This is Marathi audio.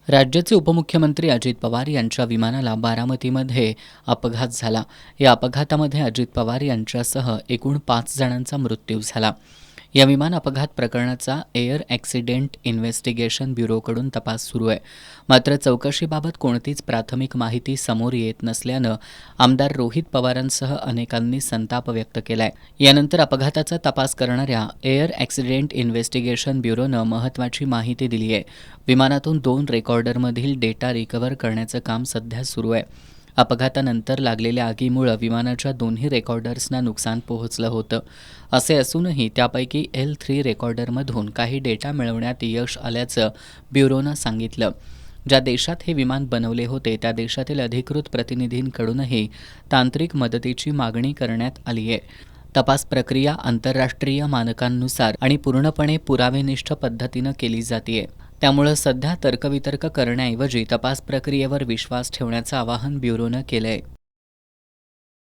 राज्याचे उपमुख्यमंत्री अजित पवार यांच्या विमानाला बारामतीमध्ये अपघात झाला. या अपघातामध्ये अजित पवार यांच्यासह एकूण 5 जणांचा मृत्यू झाला. या विमान अपघात प्रकरणाचा एअर ॲक्सिडेंट इन्व्हेस्टिगेशन ब्युरोकडून तपास सुरू आहे. मात्र चौकशीबाबत कोणतीच प्राथमिक माहिती समोर येत नसल्यानं आमदार रोहित पवारांसह अनेकांनी संताप व्यक्त केलाय. यानंतर अपघाताचा तपास करणाऱ्या एअर ॲक्सिडेंट इन्व्हेस्टिगेशन ब्युरोनं महत्त्वाची माहिती दिली आहे. विमानातून 2 रेकॉर्डरमधील डेटा रिकव्हर करण्याचं काम सध्या सुरू आहे. अपघातानंतर लागलेल्या आगीमुळे विमानाच्या दोन्ही रेकॉर्डर्सना नुकसान पोहोचलं होतं. असे असूनही त्यापैकी L3 रेकॉर्डरमधून काही डेटा मिळवण्यात यश आल्याचं ब्युरोनं सांगितलं. ज्या देशात हे विमान बनवले होते त्या देशातील अधिकृत प्रतिनिधींकडूनही तांत्रिक मदतीची मागणी करण्यात आली आहे. तपास प्रक्रिया आंतरराष्ट्रीय मानकांनुसार आणि पूर्णपणे पुरावेनिष्ठ पद्धतीनं केली जाते. त्यामुळे सध्या तर्कवितर्क करण्याऐवजी तपास प्रक्रियेवर विश्वास ठेवण्याचं आवाहन ब्युरोनं केलंय.